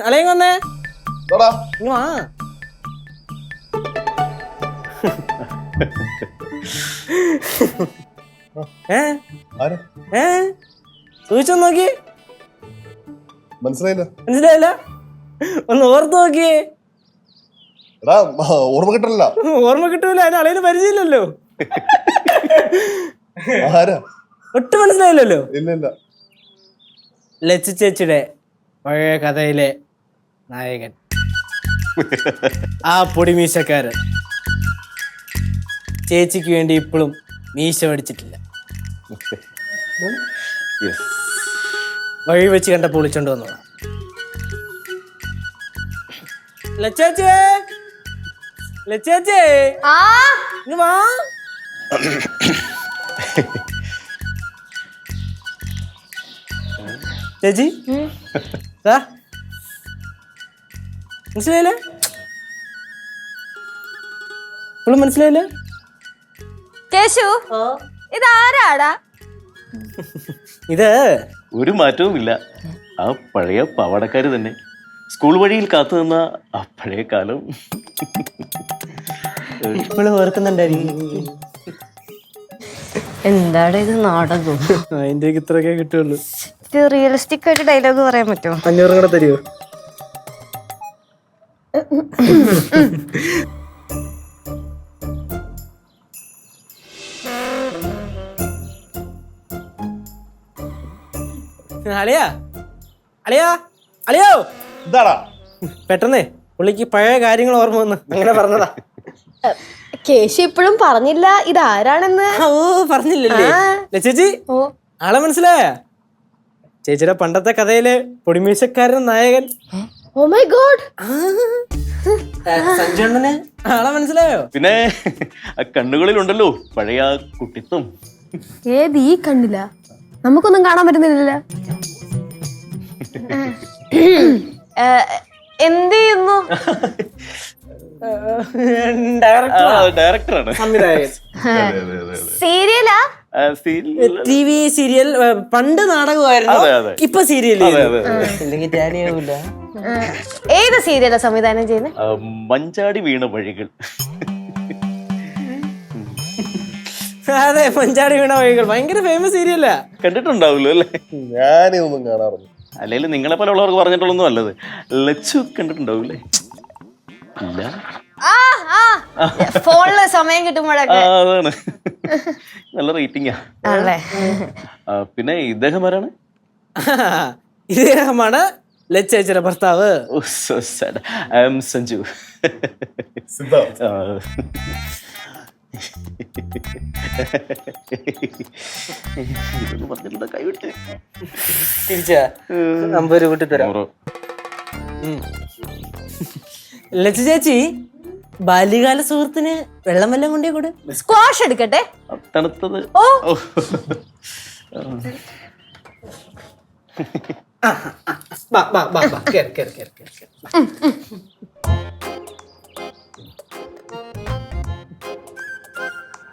അളയും വന്നേ വാ. സൂക്ഷിച്ചു നോക്കി. മനസ്സിലായില്ല? ഒന്ന് ഓർത്ത് നോക്കിയേ. ഓർമ്മ കിട്ടൂല, അതിന് അളയിന് പരിചയമില്ലല്ലോ. ഒട്ടും മനസ്സിലായില്ലല്ലോ. ലച്ചു ചേച്ചിയുടെ പഴയ കഥയിലെ നായകൻ, ആ പൊടിമീശക്കാരൻ. ചേച്ചിക്ക് വേണ്ടി ഇപ്പോഴും മീശ പഠിച്ചിട്ടില്ല. വഴി വെച്ച് കണ്ടപ്പോൾ വിളിച്ചോണ്ട് വന്നതാ. ലച്ചേച്ചേ, ലച്ചേച്ചേ, ഇങ്ങ് വാ. ചേച്ചി മനസ്സിലായില്ലേ? ഇപ്പോഴും മനസ്സിലായില്ലേ? കേശു, ഇതാരാടാ? ഇത് ഒരു മാറ്റവും ഇല്ല, ആ പഴയ പാവാടക്കാര് തന്നെ. സ്കൂൾ വഴിയിൽ കാത്തു നിന്ന ആ പഴയ കാലം ഇപ്പോഴും ഓർക്കുന്നുണ്ടായിരിക്കും. എന്താണ് ഇത് നാടകം? അതിന്റെ ഇത്രയൊക്കെ കിട്ടുള്ളൂ. റിയലിസ്റ്റിക് ആയിട്ട് ഡയലോഗ് പറയാൻ പറ്റുമോ? 500 കൂടെ തരുമോ? അളിയാ, അളിയാ, അളിയോ, എന്താടാ? പെട്ടെന്നേ പുള്ളിക്ക് പഴയ കാര്യങ്ങൾ ഓർമ്മ വന്ന് അങ്ങനെ പറഞ്ഞതാ. കേശു ഇപ്പോഴും പറഞ്ഞില്ല ഇതാരാണെന്ന്. ഓ, പറഞ്ഞില്ലല്ലേ ചേച്ചി? ആളെ മനസ്സിലായ? ചേച്ചിയുടെ പണ്ടത്തെ കഥയിലെ പൊടിമീശക്കാരൻ നായകൻ. ഓ മൈ ഗോഡ്, സഞ്ജണ്ണന് ആളെ മനസ്സിലായോ? പിന്നെ കണ്ണുകളിലുണ്ടല്ലോ പഴയ കുട്ടിത്വം. ഏത് ഈ കണ്ണില്ല? നമുക്കൊന്നും കാണാൻ പറ്റുന്നില്ല. എന്ത് ചെയ്യുന്നു? ഡയറക്ടറാണ്, സംവിധായകൻ. സീരിയലാ? TV serial. പണ്ട് നാടകമായിരുന്നു, ഇപ്പൊ സീരിയൽ. ഏത് സീരിയലാ സംവിധാനം ചെയ്യുന്നത്? മഞ്ചാടി വീണ വഴികൾ. അതെ, മഞ്ചാടി വീണ വഴികൾ ഭയങ്കര ഫേമസ് സീരിയലാ. കണ്ടിട്ടുണ്ടാവുമല്ലോ അല്ലേ? ഞാനൊന്നും കാണാറില്ല. അല്ലെങ്കിൽ നിങ്ങളെ പോലെ ഉള്ളവർക്ക് പറഞ്ഞിട്ടുള്ളൊന്നും അല്ലത്. ലച്ചു കണ്ടിട്ടുണ്ടാവൂലേ? ഇല്ല, ഫോണില് സമയം കിട്ടുമ്പോഴൊക്കെ. അതാണ്, നല്ല റേറ്റിംഗാ. പിന്നെ ഇദ്ദേഹം ആരാണ്? ഇദ്ദേഹമാണ് ലച്ചേച്ചിയുടെ ഭർത്താവ്. സഞ്ജു. തിരിച്ചാ 50 കൂട്ടി തരാം. ലച്ച ചേച്ചി, ബാല്യകാല സുഹൃത്തിന് വെള്ളം വല്ലതും കൊണ്ടേ കൂടെ. സ്ക്വാഷ് എടുക്കട്ടെ? തണുത്തത്. കേറി